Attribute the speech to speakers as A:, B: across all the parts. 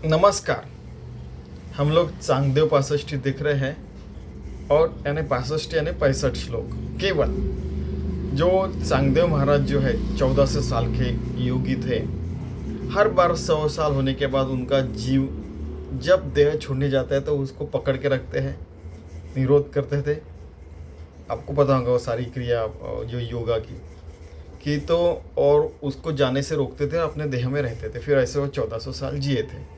A: नमस्कार। हम लोग चांगदेव 65 देख रहे हैं और यानी 65 यानी 65 श्लोक केवल। जो चांगदेव महाराज जो है 1400 साल के योगी थे। हर बार 100 साल होने के बाद उनका जीव जब देह छोड़ने जाता है तो उसको पकड़ के रखते हैं, निरोध करते थे। आपको पता होगा वो सारी क्रिया जो योगा की तो, और उसको जाने से रोकते थे, अपने देह में रहते थे। फिर ऐसे वो 1400 साल जिए थे।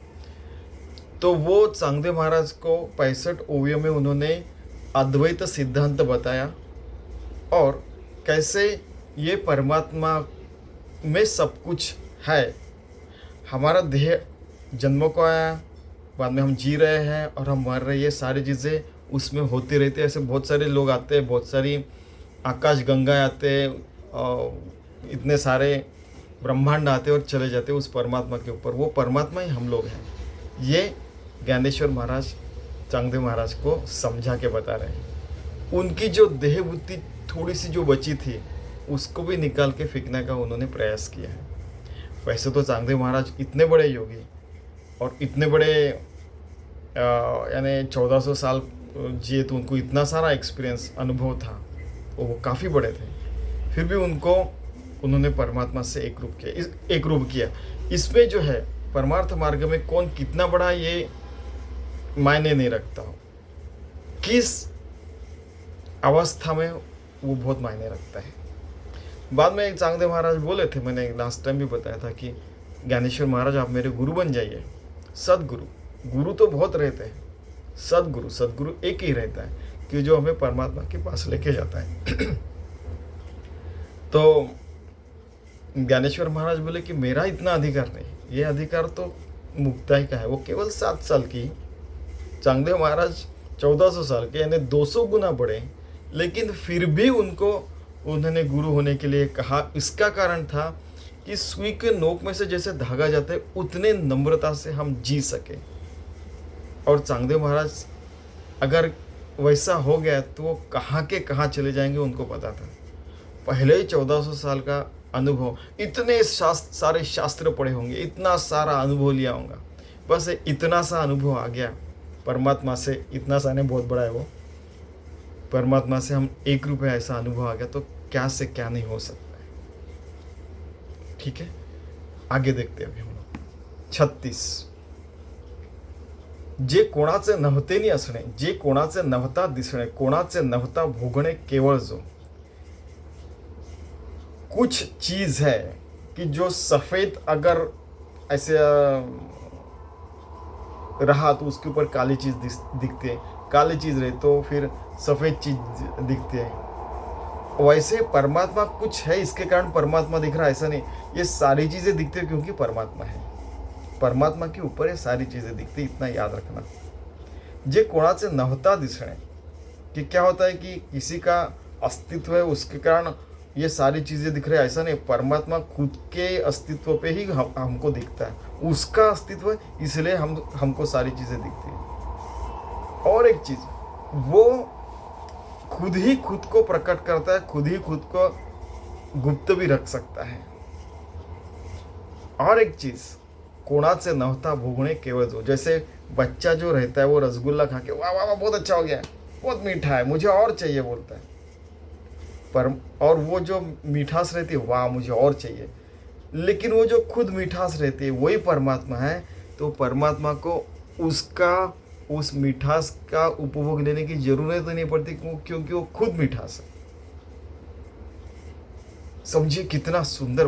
A: तो वो चांगदेव महाराज को 65 ओवियों में उन्होंने अद्वैत सिद्धांत बताया और कैसे ये परमात्मा में सब कुछ है। हमारा देह जन्मों को आया, बाद में हम जी रहे हैं और हम मर रहे हैं, ये सारी चीज़ें उसमें होती रहती है। ऐसे बहुत सारे लोग आते हैं, बहुत सारी आकाश गंगा आते हैं, इतने सारे ब्रह्मांड आते और चले जाते उस परमात्मा के ऊपर। वो परमात्मा ही हम लोग हैं। ये ज्ञानेश्वर महाराज चांगदेव महाराज को समझा के बता रहे हैं। उनकी जो देह बुद्धि थोड़ी सी जो बची थी उसको भी निकाल के फेंकने का उन्होंने प्रयास किया है। वैसे तो चांगदेव महाराज इतने बड़े योगी और इतने बड़े यानी 1400 साल जिए, तो उनको इतना सारा एक्सपीरियंस अनुभव था, वो काफ़ी बड़े थे। फिर भी उन्होंने परमात्मा से एक रूप किया। इसमें जो है परमार्थ मार्ग में कौन कितना बड़ा ये मायने नहीं रखता हो, किस अवस्था में वो बहुत मायने रखता है। बाद में चांगदेव महाराज बोले थे, मैंने लास्ट टाइम भी बताया था कि ज्ञानेश्वर महाराज आप मेरे गुरु बन जाइए। सदगुरु, गुरु तो बहुत रहते हैं, सदगुरु एक ही रहता है कि जो हमें परमात्मा के पास लेके जाता है। तो ज्ञानेश्वर महाराज बोले कि मेरा इतना अधिकार नहीं, ये अधिकार तो मुक्ताई का है। वो केवल 7 साल की, चांगदेव महाराज 1400 साल के यानी 200 गुना बड़े, लेकिन फिर भी उन्होंने गुरु होने के लिए कहा। इसका कारण था कि सुई के नोक में से जैसे धागा जाता है उतने नम्रता से हम जी सके। और चांगदेव महाराज अगर वैसा हो गया तो वो कहाँ के कहाँ चले जाएंगे उनको पता था। पहले ही 1400 साल का अनुभव, इतने सारे शास्त्र पढ़े होंगे, इतना सारा अनुभव लिया होगा, बस इतना सा अनुभव आ गया परमात्मा से। इतना सा नहीं, बहुत बड़ा है वो। परमात्मा से हम एक रूप है, ऐसा अनुभव आ गया तो क्या से क्या नहीं हो सकता है। ठीक है, आगे देखते हैं अभी हम लोग। 36 जे कोणाचे नव्हते नी असणे, जे कोणाचे नव्हता दिसणे, कोणाचे नव्हता भोगणे, केवळ जो कुछ चीज है कि जो सफेद अगर ऐसे रहा तो उसके ऊपर काली चीज दिखती है, काली चीज रहे तो फिर सफेद चीज दिखती है। वैसे परमात्मा कुछ है, इसके कारण परमात्मा दिख रहा है, ऐसा नहीं। ये सारी चीजें दिखती है क्योंकि परमात्मा है। परमात्मा के ऊपर ये सारी चीजें दिखती, इतना याद रखना। जे कोणाचे नव्हता दिसणे, कि क्या होता है कि किसी का अस्तित्व है उसके कारण ये सारी चीज़ें दिख रही है, ऐसा नहीं। परमात्मा खुद के अस्तित्व पे ही हमको दिखता है, उसका अस्तित्व है, इसलिए हमको सारी चीज़ें दिखती है। और एक चीज़, वो खुद ही खुद को प्रकट करता है, खुद ही खुद को गुप्त भी रख सकता है। और एक चीज़, कोणाचे नव्हता भोगणे केवळ जो, जैसे बच्चा जो रहता है वो रसगुल्ला खा के वाह वाह वाह बहुत अच्छा हो गया, बहुत मीठा है, मुझे और चाहिए बोलता है। और वो जो मिठास रहती है, वाह मुझे और चाहिए। लेकिन वो जो खुद मिठास रहती है वही परमात्मा है। तो परमात्मा को उस मिठास का उपभोग लेने की जरूरत नहीं पड़ती, क्योंकि वो खुद मिठास है। समझिए कितना सुंदर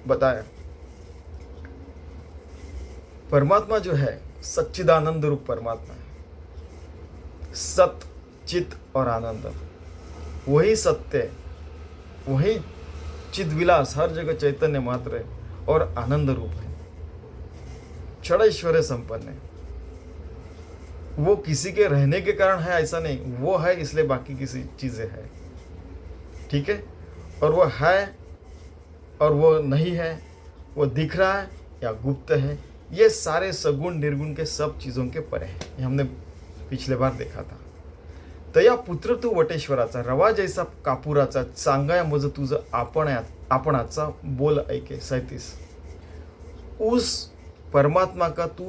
A: बताया। परमात्मा जो है सच्चिदानंद रूप परमात्मा है। सत, चित और आनंद, वही सत्य, वही चिद विलास, हर जगह चैतन्य मात्र है और आनंद रूप है, क्षण संपन्न है। वो किसी के रहने के कारण है ऐसा नहीं, वो है इसलिए बाकी किसी चीजें है। ठीक है, और वो है और वो नहीं है, वो दिख रहा है या गुप्त है, ये सारे सगुण निर्गुण के सब चीजों के परे है। ये हमने पिछले बार देखा था। तया पुत्र तू वटेश्वराचा, रवा जैसा कापुराचा, सांगाया मज तुझ आपणाचा बोल ऐके। 37 उस परमात्मा का तू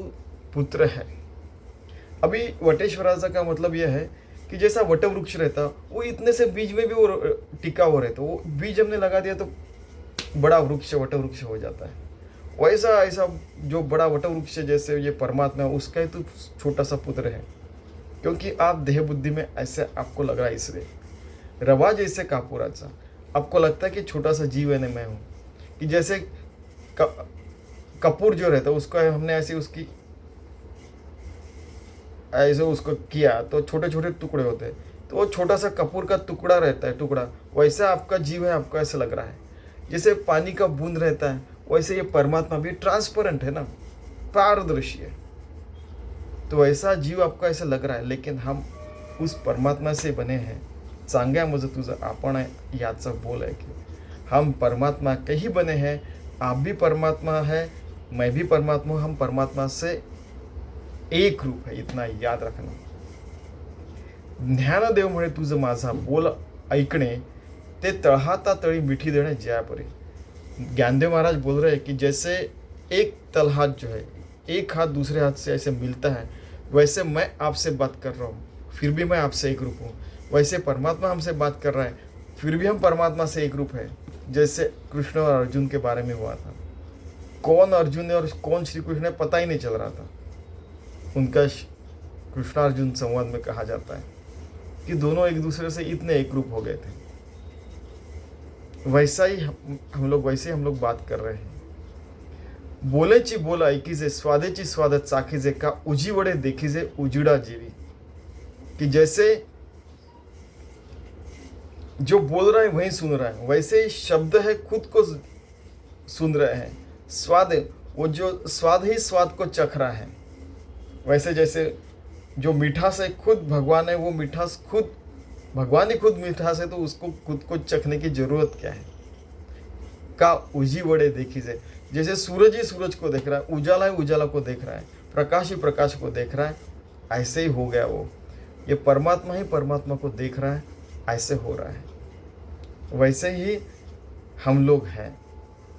A: पुत्र है। अभी वटेश्वराचा का मतलब यह है कि जैसा वट वृक्ष रहता, वो इतने से बीज में भी वो टिका हुआ रहता, वो बीज हमने लगा दिया तो बड़ा वृक्ष वट वृक्ष हो जाता है। वैसा ऐसा जो बड़ा वट वृक्ष जैसे ये परमात्मा है, उसका ही तो छोटा सा पुत्र है। क्योंकि आप देह बुद्धि में ऐसे आपको लग रहा है, इसलिए रवा जैसे कापुराचा आपको लगता है कि छोटा सा जीव है मैं हूँ। कि जैसे कपूर जो रहता है उसको हमने ऐसे उसकी ऐसे उसको किया तो छोटे छोटे टुकड़े होते हैं, तो वो छोटा सा कपूर का टुकड़ा रहता है टुकड़ा। वैसा आपका जीव है, आपको ऐसा लग रहा है। जैसे पानी का बूंद रहता है, वैसे ये परमात्मा भी ट्रांसपेरेंट है ना, पारदर्शी है। तो वैसा जीव आपको ऐसा लग रहा है, लेकिन हम उस परमात्मा से बने हैं। चांगल्या मज तुझं आपण आहे याचा बोल आहे की हम परमात्मा के ही बने हैं। आप भी परमात्मा है, मैं भी परमात्मा हूँ, हम परमात्मा से एक रूप है, इतना याद रखना। ज्ञानदेव म्हणे तुझं माझा बोल ऐकणे ते तळहाता तळी मिठी देणे जयापरी। ज्ञानदेव महाराज बोल रहे हैं कि जैसे एक तलहात जो है, एक हाथ दूसरे हाथ से ऐसे मिलता है, वैसे मैं आपसे बात कर रहा हूँ, फिर भी मैं आपसे एक रूप हूँ। वैसे परमात्मा हमसे बात कर रहा है, फिर भी हम परमात्मा से एक रूप है। जैसे कृष्ण और अर्जुन के बारे में हुआ था, कौन अर्जुन है और कौन श्री कृष्ण है पता ही नहीं चल रहा था। उनका कृष्णार्जुन संवाद में कहा जाता है कि दोनों एक दूसरे से इतने एक रूप हो गए थे। वैसा ही हम लोग बात कर रहे हैं। बोलेची बोल ऐकीजे, स्वादेची स्वाद चाखीजे, का उजीवडे देखीजे उजिड़ा जीवी। कि जैसे जो बोल रहा है वही सुन रहा है, वैसे ही शब्द है खुद को सुन रहे हैं। स्वाद, वो जो स्वाद ही स्वाद को चख रहा है। वैसे जैसे जो मिठास है खुद भगवान है, वो मिठास खुद भगवान ही खुद मिठास है, तो उसको खुद को चखने की जरूरत क्या है। का उजीवड़े देखीजे, जैसे सूरज ही सूरज को देख रहा है, उजाला ही उजाला को देख रहा है, प्रकाश ही प्रकाश को देख रहा है, ऐसे ही हो गया वो। ये परमात्मा ही परमात्मा को देख रहा है, ऐसे हो रहा है। वैसे ही हम लोग हैं,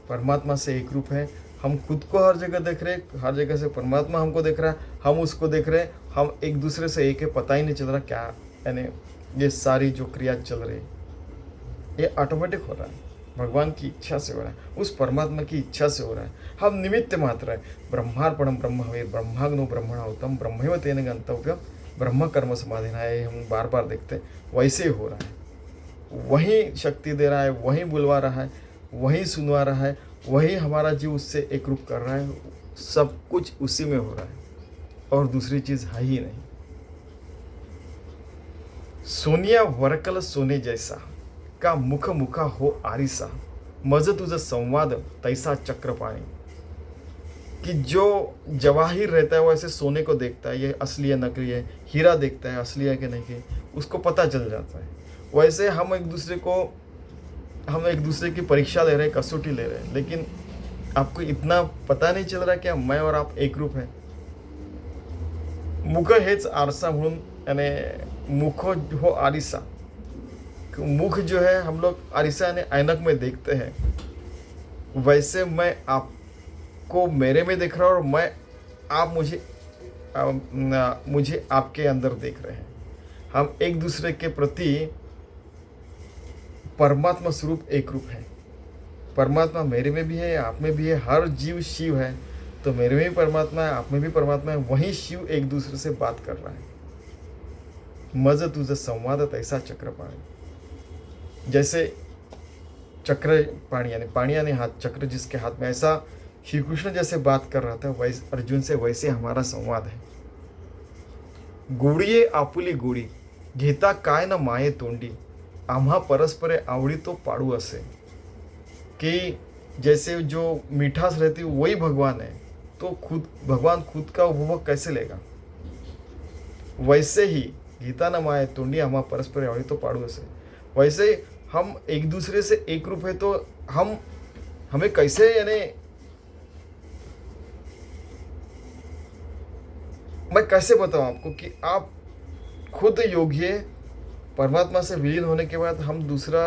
A: परमात्मा से एक रूप है। हम खुद को हर जगह देख रहे हैं, हर जगह से परमात्मा हमको देख रहा है, हम उसको देख रहे हैं। हम एक दूसरे से एक है, पता ही नहीं चल रहा क्या, यानी ये सारी जो क्रिया चल रही है ये ऑटोमेटिक हो रहा है, भगवान की इच्छा से हो रहा है, उस परमात्मा की इच्छा से हो रहा है। हम निमित्त मात्र है। ब्रह्मार्पणम ब्रह्मवीर ब्रह्माग्नो ब्रह्मणाहुतम ब्रह्मैव तेन गंतव्यम ब्रह्म कर्म समाधिना है, हम बार बार देखते हैं। वैसे ही हो रहा है, वही शक्ति दे रहा है, वही बुलवा रहा है, वही सुनवा रहा है, वही हमारा जीव उससे एक रूप कर रहा है। सब कुछ उसी में हो रहा है और दूसरी चीज है ही नहीं। सोनिया वरकल सोने जैसा, का मुख मुखा हो आरिसा, मज तुझ संवाद तैसा चक्रपाणी। कि जो जवाहिर रहता है वो ऐसे सोने को देखता है, ये असली है नकली है, हीरा देखता है असली है कि नहीं कि उसको पता चल जाता है। वैसे हम एक दूसरे की परीक्षा ले रहे हैं, कसौटी ले रहे हैं, लेकिन आपको इतना पता नहीं चल रहा क्या मैं और आप एक रूप है। मुख हेच आरसा म्हणून, यानी मुख हो आरिसा, मुख जो है हम लोग आरिसा यानी ऐनक में देखते हैं, वैसे मैं आपको मेरे में देख रहा हूँ और मैं आप मुझे आपके अंदर देख रहे हैं। हम एक दूसरे के प्रति परमात्मा स्वरूप एक रूप है। परमात्मा मेरे में भी है, आप में भी है, हर जीव शिव है, तो मेरे में भी परमात्मा है, आप में भी परमात्मा है, वही शिव एक दूसरे से बात कर रहा है। मज तुझ संवाद तैसा चक्रपाणी। जैसे चक्र पाणी यानी पाणी यानी हाथ, चक्र जिसके हाथ में, ऐसा श्री कृष्ण जैसे बात कर रहा था वैसे अर्जुन से, वैसे हमारा संवाद है। गोड़िये आपुली गोडी, घेता काय न माये तोंडी, आम्हा परस्परे आवड़ी तो पाड़ू असे। कि जैसे जो मिठास रहती है वही भगवान है, तो भगवान खुद का उपभोग कैसे लेगा। वैसे ही गीता न माए तोंडी, आम्हा परस्पर आवड़ी तो पाड़ू असे। वैसे हम एक दूसरे से एक रूप है, तो हमें कैसे, यानी मैं कैसे बताऊं आपको कि आप खुद योगी है। परमात्मा से विलीन होने के बाद हम दूसरा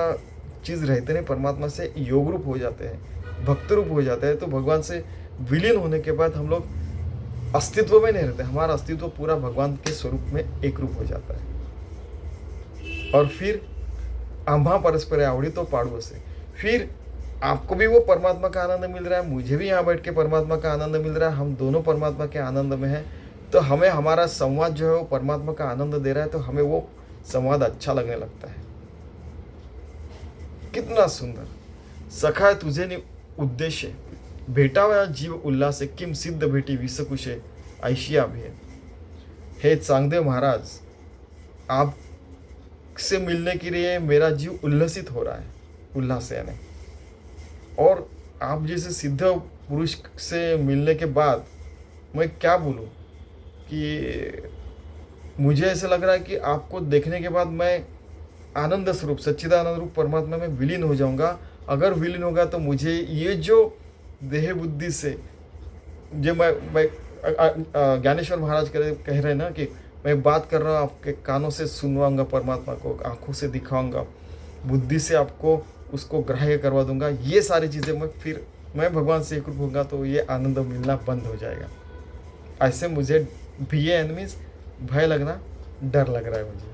A: चीज़ रहते नहीं, परमात्मा से योग रूप हो जाते हैं, भक्त रूप हो जाते हैं, तो भगवान से विलीन होने के बाद हम लोग अस्तित्व में नहीं रहते, हमारा अस्तित्व पूरा भगवान के स्वरूप में एक रूप हो जाता है। और फिर आम्हा परस्पर आवड़ी तो पाड़ू से, फिर आपको भी वो परमात्मा का आनंद मिल रहा है, मुझे भी यहाँ बैठ के परमात्मा का आनंद मिल रहा है, हम दोनों परमात्मा के आनंद में हैं। तो हमें हमारा संवाद जो है वो परमात्मा का आनंद दे रहा है, तो हमें वो संवाद अच्छा लगने लगता है। कितना सुंदर। सखा तुझे नि उद्देश्य भेटावया जीव उल्लासे किम सिद्ध भेटी विसकुशे ऐशिया भी है। हे चांगदेव महाराज, आप से मिलने के लिए मेरा जीव उल्लसित हो रहा है, उल्लास यानी। और आप जैसे सिद्ध पुरुष से मिलने के बाद मैं क्या बोलूं कि मुझे ऐसा लग रहा है कि आपको देखने के बाद मैं आनंद स्वरूप सच्चिदानंद रूप परमात्मा में विलीन हो जाऊंगा। अगर विलीन होगा तो मुझे ये जो देह बुद्धि से जो मैं ज्ञानेश्वर महाराज कह रहे हैं ना कि मैं बात कर रहा हूँ, आपके कानों से सुनवाऊंगा परमात्मा को, आंखों से दिखाऊंगा, बुद्धि से आपको उसको ग्राह्य करवा दूंगा, ये सारी चीज़ें मैं भगवान से एक रूप होगा तो ये आनंद मिलना बंद हो जाएगा। ऐसे मुझे भी मीन्स भय लगना, डर लग रहा है मुझे।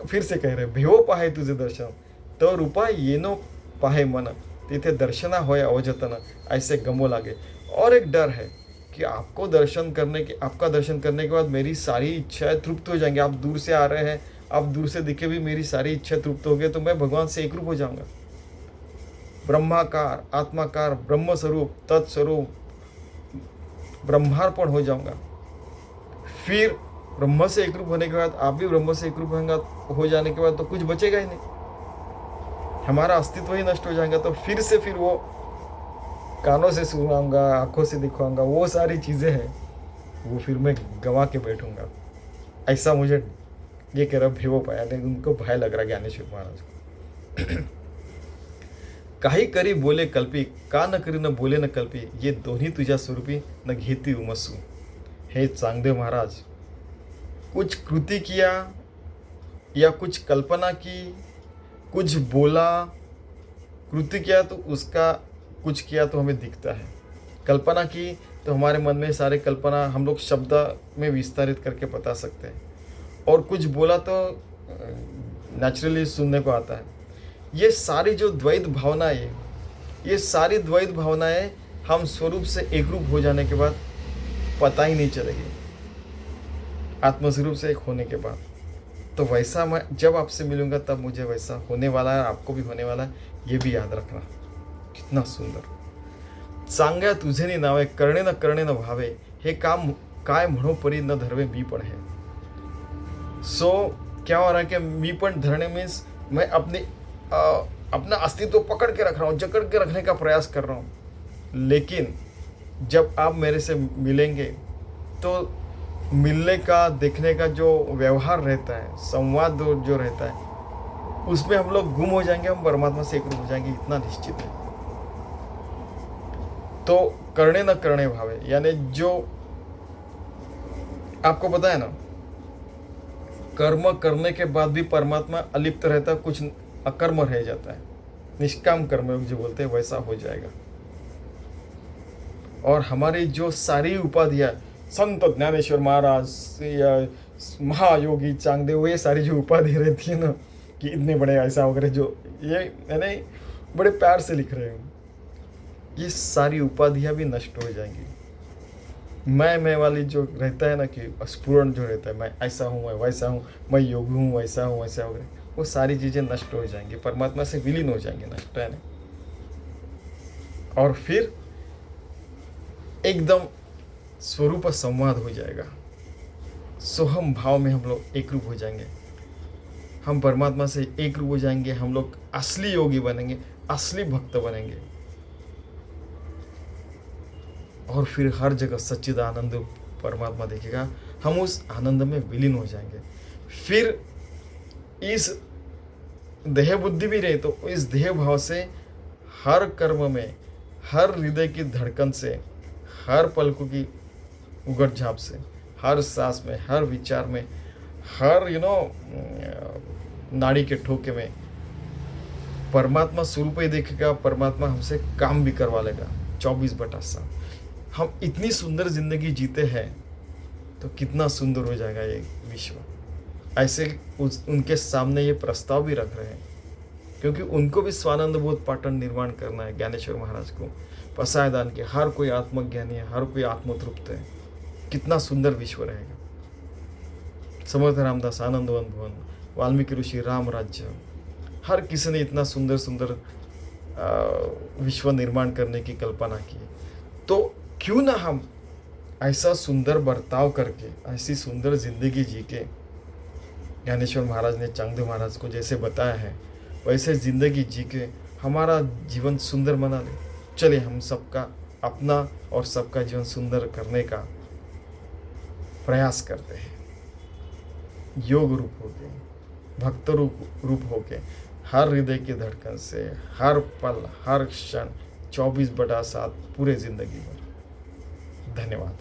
A: फिर से कह रहे भेवो पाहे तुझे दर्शन तो रूपा येनो पाहे मन तिथे दर्शना होय अवजतन ऐसे गमो लागे। और एक डर है कि आपका दर्शन करने के बाद मेरी सारी इच्छाएं तृप्त हो जाएंगी। आप दूर से आ रहे हैं, आप दूर से दिखे भी मेरी सारी इच्छा तृप्त हो गई तो मैं भगवान से एक रूप हो जाऊंगा। ब्रह्माकार, आत्माकार, ब्रह्म स्वरूप, तत्स्वरूप, ब्रह्मार्पण हो जाऊंगा। फिर ब्रह्म से एक रूप होने के बाद आप भी ब्रह्म से एक रूप हो जाने के बाद तो कुछ बचेगा ही नहीं, हमारा अस्तित्व ही नष्ट हो जाएगा। तो फिर वो कानों से सुनाऊंगा, आंखों से दिखाऊंगा, वो सारी चीज़ें हैं वो फिर मैं गंवा के बैठूंगा। ऐसा मुझे ये कह रहा भेवो पाया, नहीं उनको भय लग रहा ज्ञानेश्वर महाराज को। काही करी बोले कल्पी, का न करी न बोले न कल्पी, ये दोन्ही तुझ्या स्वरूपी न घेती उमसू। हे चांगदेव महाराज, कुछ कृति किया या कुछ कल्पना की, कुछ बोला, कृति किया तो उसका कुछ किया तो हमें दिखता है, कल्पना की तो हमारे मन में सारे कल्पना हम लोग शब्द में विस्तारित करके बता सकते हैं, और कुछ बोला तो नेचुरली सुनने को आता है। ये सारी जो द्वैत भावनाएं, ये सारी द्वैत भावनाएं हम स्वरूप से एक रूप हो जाने के बाद पता ही नहीं चलेगी, आत्मस्वरूप से एक होने के बाद। तो वैसा मैं जब आपसे मिलूंगा तब मुझे वैसा होने वाला है, आपको भी होने वाला है, ये भी याद रखना। कितना सुंदर। चांगल्या तुझे नावे करणे न भावे, हे काम काय म्हणो परी न धरवे मी पण है। सो क्या हो रहा है कि मी पण धरने मीन्स मैं अपना अस्तित्व पकड़ के रख रहा हूँ, जकड़ के रखने का प्रयास कर रहा हूँ। लेकिन जब आप मेरे से मिलेंगे तो मिलने का, देखने का जो व्यवहार रहता है, संवाद जो रहता है, उसमें हम लोग गुम हो जाएंगे, हम परमात्मा से एक रूप हो जाएंगे, इतना निश्चित है। तो करने न करने भावे, यानी जो आपको पता है ना, कर्म करने के बाद भी परमात्मा अलिप्त रहता है, कुछ अकर्म रह जाता है, निष्काम कर्मयोग जो बोलते हैं वैसा हो जाएगा। और हमारी जो सारी उपाधियां, संत ज्ञानेश्वर महाराज या महायोगी चांगदेव, ये सारी जो उपाधि रहती है ना कि इतने बड़े ऐसा वगैरह, जो ये यानी बड़े प्यार से लिख रहे हूँ, ये सारी उपाधियां भी नष्ट हो जाएंगी। मैं वाली जो रहता है ना कि स्फुरण जो रहता है, मैं ऐसा हूँ, मैं वैसा हूँ, मैं योगी हूँ, वैसा हूँ, वैसा वगैरह, वो सारी चीज़ें नष्ट हो जाएंगी, परमात्मा से विलीन हो जाएंगे, नष्ट है ना। और फिर एकदम स्वरूप संवाद हो जाएगा, सोहम भाव में हम लोग एक रूप हो जाएंगे, हम परमात्मा से एक रूप हो जाएंगे, हम लोग असली योगी बनेंगे, असली भक्त बनेंगे। और फिर हर जगह सच्चिदानंद परमात्मा देखेगा, हम उस आनंद में विलीन हो जाएंगे। फिर इस देह बुद्धि भी रहे तो इस देह भाव से हर कर्म में, हर हृदय की धड़कन से, हर पलकों की उगट झाप से, हर सांस में, हर विचार में, हर नाड़ी के ठोके में परमात्मा स्वरूप ही देखेगा, परमात्मा हमसे काम भी करवा लेगा 24/7। हम इतनी सुंदर जिंदगी जीते हैं तो कितना सुंदर हो जाएगा ये विश्व। ऐसे उनके सामने ये प्रस्ताव भी रख रहे हैं, क्योंकि उनको भी स्वानंद बोध पाटन निर्माण करना है। ज्ञानेश्वर महाराज को पसाय दान के हर कोई आत्मज्ञानी है, हर कोई आत्मतृप्त है। कितना सुंदर विश्व रहेगा। समर्थ रामदास, आनंदवन भवन, वाल्मीकि ऋषि, राम राज्य, हर किसी ने इतना सुंदर सुंदर विश्व निर्माण करने की कल्पना की। तो क्यों ना हम ऐसा सुंदर बर्ताव करके, ऐसी सुंदर जिंदगी जी के, ज्ञानेश्वर महाराज ने चांगदेव महाराज को जैसे बताया है वैसे जिंदगी जी के हमारा जीवन सुंदर बना ले। चलिए हम सबका अपना और सबका जीवन सुंदर करने का प्रयास करते हैं। योग रूप होके, भक्त रूप होके, हर हृदय की धड़कन से, हर पल, हर क्षण 24/7 पूरे जिंदगी भर। धन्यवाद।